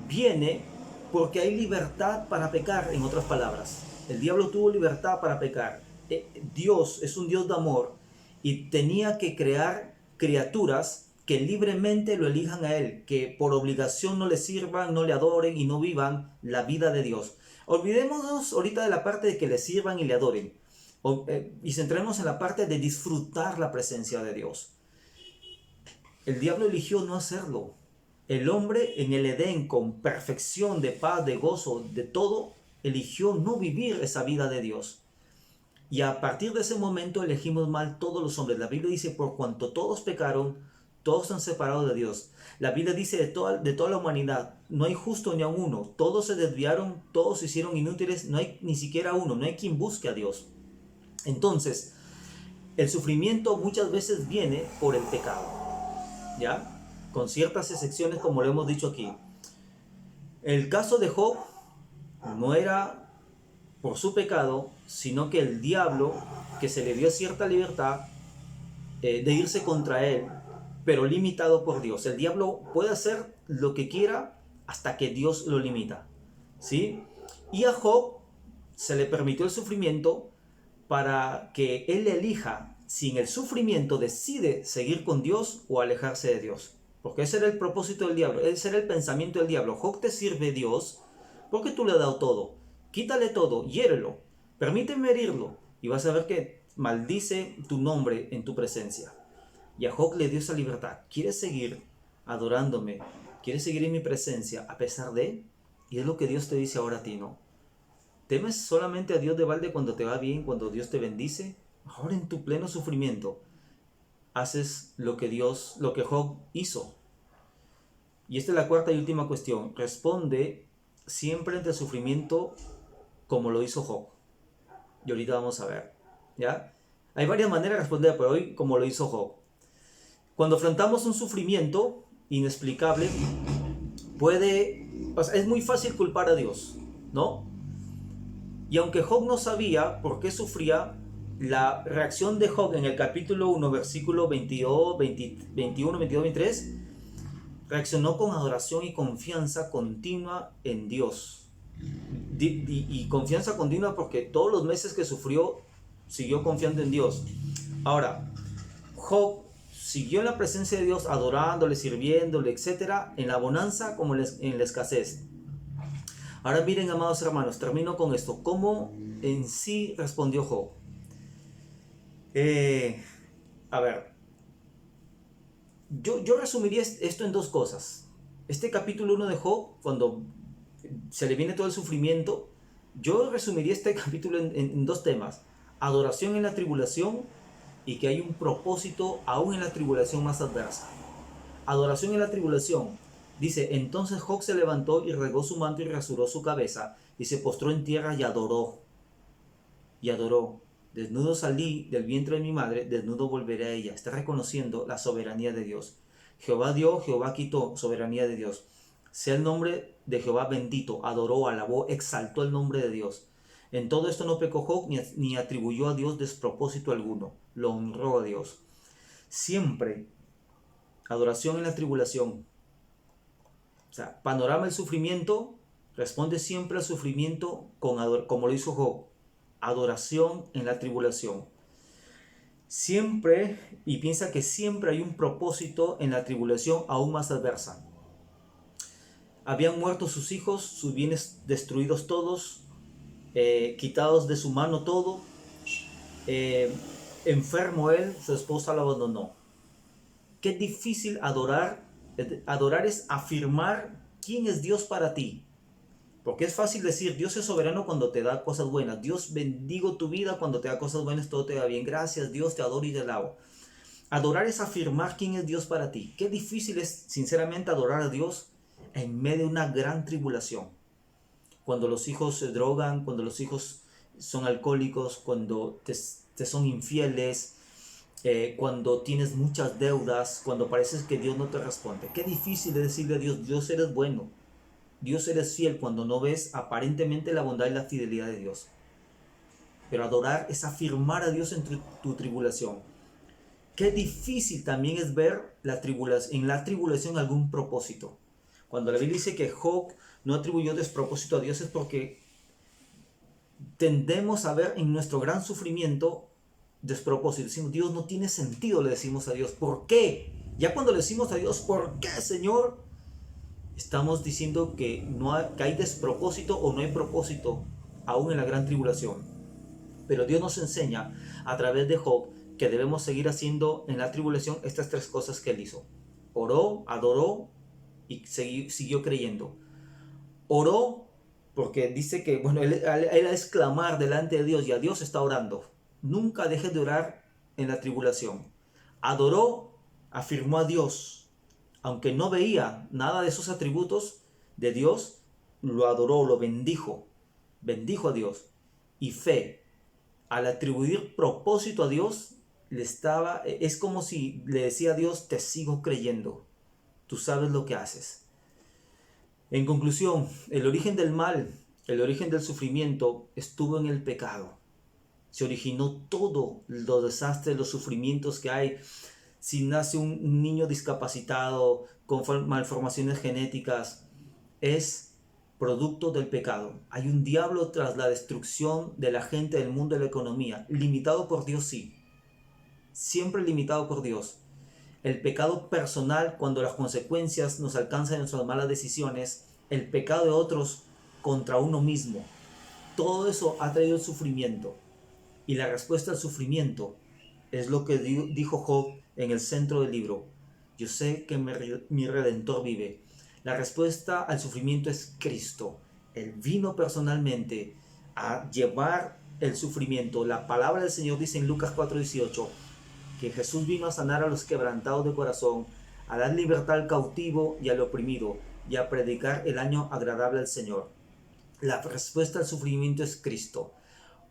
viene porque hay libertad para pecar, en otras palabras. El diablo tuvo libertad para pecar. Dios es un Dios de amor y tenía que crear criaturas que libremente lo elijan a Él, que por obligación no le sirvan, no le adoren y no vivan la vida de Dios. Olvidémonos ahorita de la parte de que le sirvan y le adoren y centremos en la parte de disfrutar la presencia de Dios. El diablo eligió no hacerlo. El hombre en el Edén, con perfección de paz, de gozo, de todo, eligió no vivir esa vida de Dios. Y a partir de ese momento elegimos mal todos los hombres. La Biblia dice, por cuanto todos pecaron, todos están separados de Dios. La Biblia dice de toda la humanidad, no hay justo ni a uno. Todos se desviaron, todos se hicieron inútiles, no hay ni siquiera uno, no hay quien busque a Dios. Entonces, el sufrimiento muchas veces viene por el pecado, ¿ya? Con ciertas excepciones, como lo hemos dicho aquí. El caso de Job no era por su pecado, sino que el diablo, que se le dio cierta libertad de irse contra él, pero limitado por Dios. El diablo puede hacer lo que quiera hasta que Dios lo limita, ¿sí? Y a Job se le permitió el sufrimiento para que él elija si en el sufrimiento decide seguir con Dios o alejarse de Dios. Porque ese era el propósito del diablo, ese era el pensamiento del diablo. Job te sirve Dios porque tú le has dado todo. Quítale todo, hiérelo, permíteme herirlo y vas a ver que maldice tu nombre en tu presencia. Y a Job le dio esa libertad. ¿Quieres seguir adorándome? ¿Quieres seguir en mi presencia a pesar de? Y es lo que Dios te dice ahora a ti, ¿no? ¿Temes solamente a Dios de balde cuando te va bien, cuando Dios te bendice? Ahora en tu pleno sufrimiento haces lo que Job hizo. Y esta es la cuarta y última cuestión. Responde siempre ante el sufrimiento como lo hizo Job. Y ahorita vamos a ver, ¿ya? Hay varias maneras de responder, pero hoy como lo hizo Job. Cuando afrontamos un sufrimiento inexplicable, es muy fácil culpar a Dios, ¿no? Y aunque Job no sabía por qué sufría, la reacción de Job en el capítulo 1, versículo 21, 22, 23, reaccionó con adoración y confianza continua en Dios. Y confianza continua porque todos los meses que sufrió, siguió confiando en Dios. Ahora, Job siguió en la presencia de Dios, adorándole, sirviéndole, etc., en la bonanza como en la escasez. Ahora miren, amados hermanos, termino con esto. ¿Cómo en sí respondió Job? A ver, yo resumiría esto en dos cosas. Este capítulo 1 de Job, cuando se le viene todo el sufrimiento, yo resumiría este capítulo en dos temas. Adoración en la tribulación y que hay un propósito aún en la tribulación más adversa. Adoración en la tribulación. Dice, entonces Job se levantó y regó su manto y rasuró su cabeza y se postró en tierra y adoró. Y adoró. Desnudo salí del vientre de mi madre, desnudo volveré a ella. Está reconociendo la soberanía de Dios. Jehová dio, Jehová quitó, soberanía de Dios. Sea el nombre de Jehová bendito. Adoró, alabó, exaltó el nombre de Dios. En todo esto no pecó Job ni atribuyó a Dios despropósito alguno. Lo honró a Dios. Siempre adoración en la tribulación. O sea, panorama del sufrimiento, responde siempre al sufrimiento como lo hizo Job. Adoración en la tribulación. Siempre, y piensa que siempre hay un propósito en la tribulación aún más adversa. Habían muerto sus hijos, sus bienes destruidos todos, quitados de su mano todo. Enfermo él, su esposa lo abandonó. Qué difícil adorar. Adorar es afirmar quién es Dios para ti. Porque es fácil decir, Dios es soberano cuando te da cosas buenas. Dios, bendigo tu vida cuando te da cosas buenas, todo te va bien. Gracias, Dios, te adoro y te alabo. Adorar es afirmar quién es Dios para ti. Qué difícil es, sinceramente, adorar a Dios en medio de una gran tribulación. Cuando los hijos se drogan, cuando los hijos son alcohólicos, cuando te son infieles, cuando tienes muchas deudas, cuando pareces que Dios no te responde. Qué difícil es decirle a Dios, Dios eres bueno. Dios eres fiel cuando no ves aparentemente la bondad y la fidelidad de Dios. Pero adorar es afirmar a Dios en tu tribulación. Qué difícil también es ver en la tribulación algún propósito. Cuando la Biblia dice que Job no atribuyó despropósito a Dios es porque tendemos a ver en nuestro gran sufrimiento despropósito. Decimos, Dios no tiene sentido, le decimos a Dios. ¿Por qué? Ya cuando le decimos a Dios, ¿por qué, Señor? Estamos diciendo que hay despropósito o no hay propósito aún en la gran tribulación. Pero Dios nos enseña a través de Job que debemos seguir haciendo en la tribulación estas tres cosas que él hizo. Oró, adoró y siguió creyendo. Oró porque dice que, bueno, él es clamar delante de Dios y a Dios está orando. Nunca dejes de orar en la tribulación. Adoró, afirmó a Dios. Aunque no veía nada de esos atributos de Dios, lo adoró, lo bendijo a Dios. Y fe, al atribuir propósito a Dios, es como si le decía a Dios, te sigo creyendo, tú sabes lo que haces. En conclusión, el origen del mal, el origen del sufrimiento estuvo en el pecado. Se originó todo los desastres, los sufrimientos que hay. Si nace un niño discapacitado con malformaciones genéticas, es producto del pecado. Hay un diablo tras la destrucción de la gente, del mundo, de la economía. Limitado por Dios, sí. Siempre limitado por Dios. El pecado personal, cuando las consecuencias nos alcanzan en nuestras malas decisiones. El pecado de otros contra uno mismo. Todo eso ha traído el sufrimiento. Y la respuesta al sufrimiento es lo que dijo Job en el centro del libro. Yo sé que mi Redentor vive. La respuesta al sufrimiento es Cristo. Él vino personalmente a llevar el sufrimiento. La palabra del Señor dice en Lucas 4:18 que Jesús vino a sanar a los quebrantados de corazón, a dar libertad al cautivo y al oprimido, y a predicar el año agradable al Señor. La respuesta al sufrimiento es Cristo.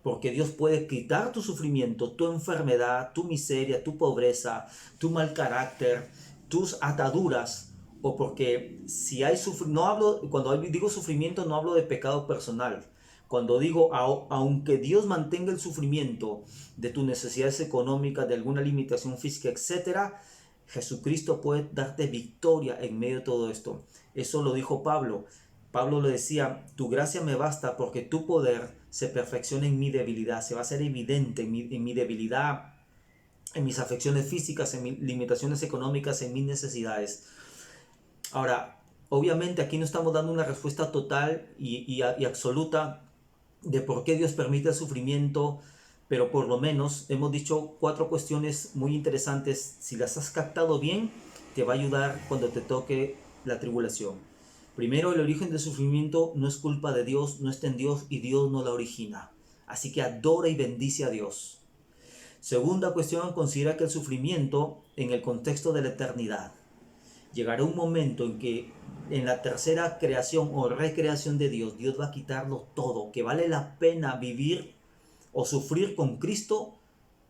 Porque Dios puede quitar tu sufrimiento, tu enfermedad, tu miseria, tu pobreza, tu mal carácter, tus ataduras. O porque si hay sufrimiento, cuando digo sufrimiento no hablo de pecado personal. Cuando digo, aunque Dios mantenga el sufrimiento de tus necesidades económicas, de alguna limitación física, etc., Jesucristo puede darte victoria en medio de todo esto. Eso lo dijo Pablo. Pablo le decía, tu gracia me basta porque tu poder se perfecciona en mi debilidad, se va a hacer evidente en mi debilidad, en mis afecciones físicas, en mis limitaciones económicas, en mis necesidades. Ahora, obviamente aquí no estamos dando una respuesta total y absoluta de por qué Dios permite el sufrimiento, pero por lo menos hemos dicho 4 cuestiones muy interesantes. Si las has captado bien, te va a ayudar cuando te toque la tribulación. Primero, el origen del sufrimiento no es culpa de Dios, no está en Dios y Dios no la origina. Así que adora y bendice a Dios. Segunda cuestión, considera que el sufrimiento en el contexto de la eternidad. Llegará un momento en que en la tercera creación o recreación de Dios, Dios va a quitarlo todo, que vale la pena vivir o sufrir con Cristo,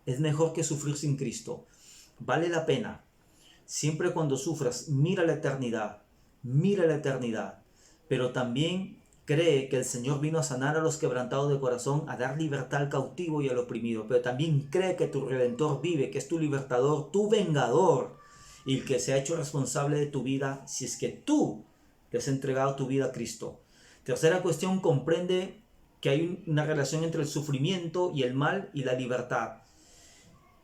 es mejor que sufrir sin Cristo. Vale la pena. Siempre cuando sufras, mira la eternidad, pero también cree que el Señor vino a sanar a los quebrantados de corazón, a dar libertad al cautivo y al oprimido, pero también cree que tu Redentor vive, que es tu libertador, tu vengador, y el que se ha hecho responsable de tu vida si es que tú le has entregado tu vida a Cristo. Tercera cuestión, comprende que hay una relación entre el sufrimiento y el mal y la libertad.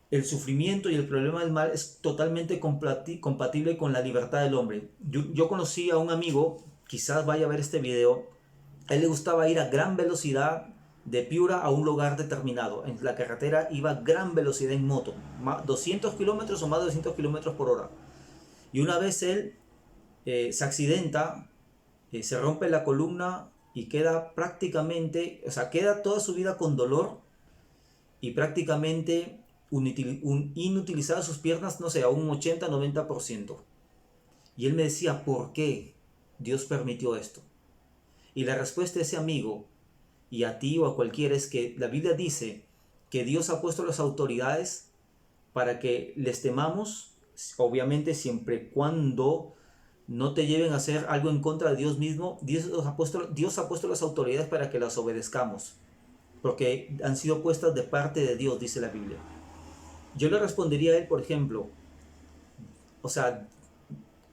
El sufrimiento y el problema del mal es totalmente compatible con la libertad del hombre. Yo conocí a un amigo quizás vaya a ver este video, a él le gustaba ir a gran velocidad de Piura a un lugar determinado. En la carretera iba a gran velocidad en moto, 200 kilómetros o más de 200 kilómetros por hora. Y una vez él se accidenta, se rompe la columna y queda prácticamente, o sea, queda toda su vida con dolor y prácticamente inutilizadas sus piernas, no sé, a un 80-90%. Y él me decía, ¿por qué Dios permitió esto? Y la respuesta de ese amigo, y a ti o a cualquiera, es que la Biblia dice que Dios ha puesto las autoridades para que les temamos, obviamente siempre y cuando no te lleven a hacer algo en contra de Dios mismo. Dios ha puesto las autoridades para que las obedezcamos, porque han sido puestas de parte de Dios, dice la Biblia. Yo le respondería a él, por ejemplo, o sea,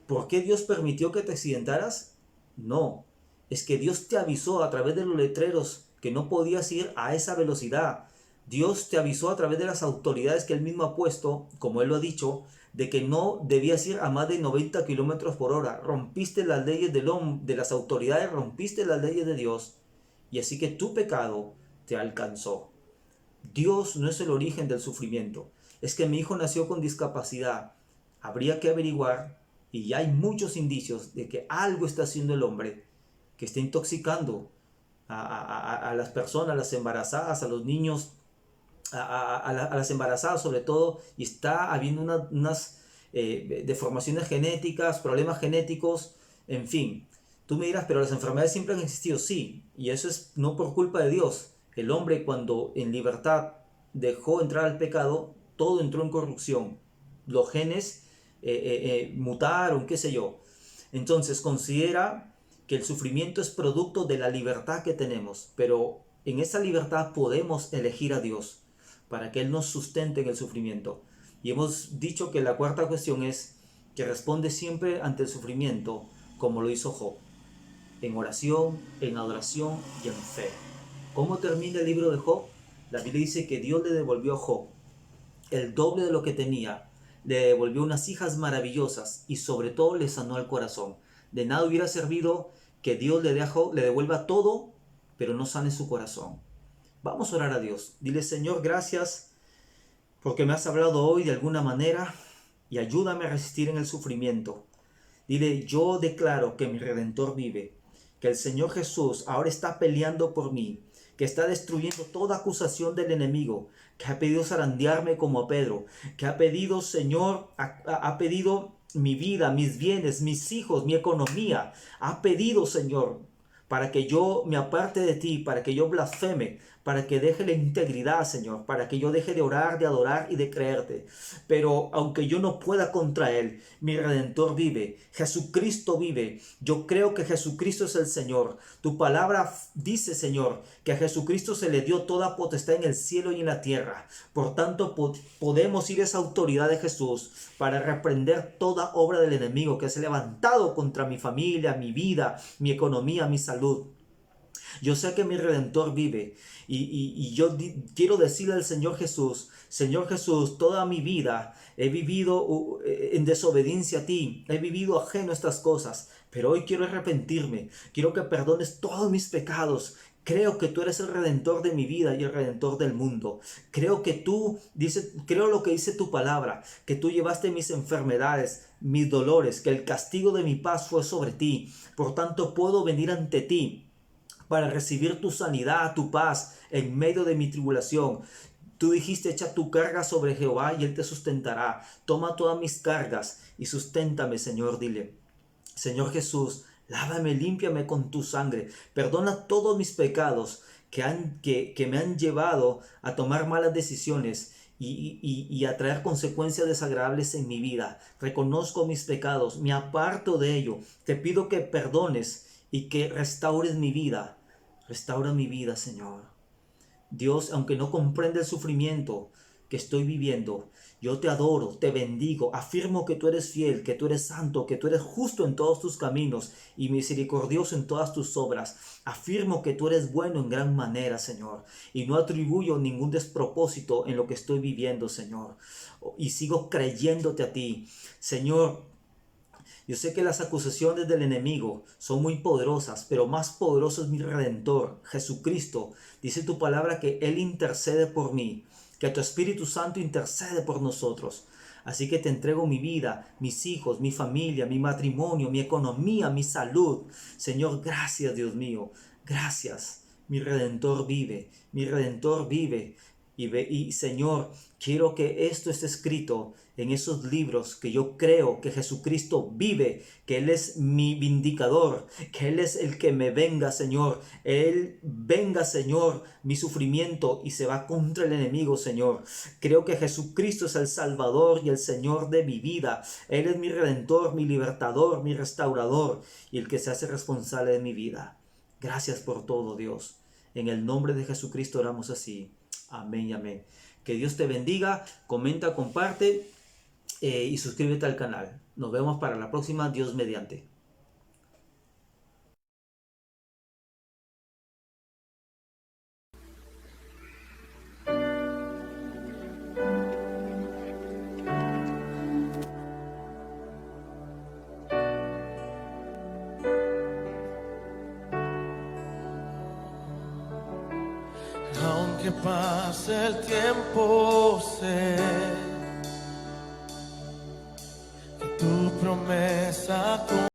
¿por qué Dios permitió que te accidentaras? No, es que Dios te avisó a través de los letreros que no podías ir a esa velocidad. Dios te avisó a través de las autoridades que Él mismo ha puesto, como Él lo ha dicho, de que no debías ir a más de 90 kilómetros por hora. Rompiste las leyes de las autoridades, rompiste las leyes de Dios, y así que tu pecado te alcanzó. Dios no es el origen del sufrimiento. Es que mi hijo nació con discapacidad. Habría que averiguar, y ya hay muchos indicios de que algo está haciendo el hombre que está intoxicando a las personas, a las embarazadas, a los niños, a las embarazadas sobre todo, y está habiendo unas deformaciones genéticas, problemas genéticos, en fin. Tú me dirás, pero las enfermedades siempre han existido, sí, y eso es no por culpa de Dios. El hombre, cuando en libertad dejó entrar al pecado, todo entró en corrupción. Los genes mutaron, qué sé yo. Entonces considera que el sufrimiento es producto de la libertad que tenemos, pero en esa libertad podemos elegir a Dios para que Él nos sustente en el sufrimiento. Y hemos dicho que la cuarta cuestión es que responde siempre ante el sufrimiento como lo hizo Job, en oración, en adoración y en fe. ¿Cómo termina el libro de Job? La Biblia dice que Dios le devolvió a Job el doble de lo que tenía, le devolvió unas hijas maravillosas y sobre todo le sanó el corazón. De nada hubiera servido que Dios le devuelva todo, pero no sane su corazón. Vamos a orar a Dios. Dile, Señor, gracias porque me has hablado hoy de alguna manera y ayúdame a resistir en el sufrimiento. Dile, yo declaro que mi Redentor vive, que el Señor Jesús ahora está peleando por mí, que está destruyendo toda acusación del enemigo, que ha pedido zarandearme como a Pedro, que ha pedido, Señor, ha pedido mi vida, mis bienes, mis hijos, mi economía. Ha pedido, Señor, para que yo me aparte de ti, para que yo blasfeme, para que deje la integridad, Señor, para que yo deje de orar, de adorar y de creerte. Pero aunque yo no pueda contra Él, mi Redentor vive, Jesucristo vive. Yo creo que Jesucristo es el Señor. Tu palabra dice, Señor, que a Jesucristo se le dio toda potestad en el cielo y en la tierra. Por tanto, podemos ir a esa autoridad de Jesús para reprender toda obra del enemigo que se ha levantado contra mi familia, mi vida, mi economía, mi salud. Yo sé que mi Redentor vive y yo quiero decirle al Señor Jesús, toda mi vida he vivido en desobediencia a ti, he vivido ajeno a estas cosas, pero hoy quiero arrepentirme, quiero que perdones todos mis pecados. Creo que tú eres el Redentor de mi vida y el Redentor del mundo. Creo lo que dice tu palabra, que tú llevaste mis enfermedades, mis dolores, que el castigo de mi paz fue sobre ti. Por tanto, puedo venir ante ti para recibir tu sanidad, tu paz en medio de mi tribulación. Tú dijiste, echa tu carga sobre Jehová y Él te sustentará. Toma todas mis cargas y susténtame, Señor, dile. Señor Jesús, lávame, límpiame con tu sangre. Perdona todos mis pecados que me han llevado a tomar malas decisiones y a traer consecuencias desagradables en mi vida. Reconozco mis pecados, me aparto de ello. Te pido que perdones y que restaures mi vida. Restaura mi vida, Señor. Dios, aunque no comprende el sufrimiento que estoy viviendo, yo te adoro, te bendigo, afirmo que tú eres fiel, que tú eres santo, que tú eres justo en todos tus caminos y misericordioso en todas tus obras. Afirmo que tú eres bueno en gran manera, Señor, y no atribuyo ningún despropósito en lo que estoy viviendo, Señor. Y sigo creyéndote a ti, Señor. Yo sé que las acusaciones del enemigo son muy poderosas, pero más poderoso es mi Redentor, Jesucristo. Dice tu palabra que Él intercede por mí, que tu Espíritu Santo intercede por nosotros. Así que te entrego mi vida, mis hijos, mi familia, mi matrimonio, mi economía, mi salud. Señor, gracias, Dios mío. Gracias. Mi Redentor vive. Mi Redentor vive. Y Señor, quiero que esto esté escrito en esos libros, que yo creo que Jesucristo vive, que Él es mi vindicador, que Él es el que me venga, Señor. Él venga, Señor, mi sufrimiento y se va contra el enemigo, Señor. Creo que Jesucristo es el Salvador y el Señor de mi vida. Él es mi Redentor, mi libertador, mi restaurador y el que se hace responsable de mi vida. Gracias por todo, Dios. En el nombre de Jesucristo oramos así. Amén y amén. Que Dios te bendiga. Comenta, comparte y suscríbete al canal. Nos vemos para la próxima, Dios mediante. Aunque pase el tiempo, sé que tu promesa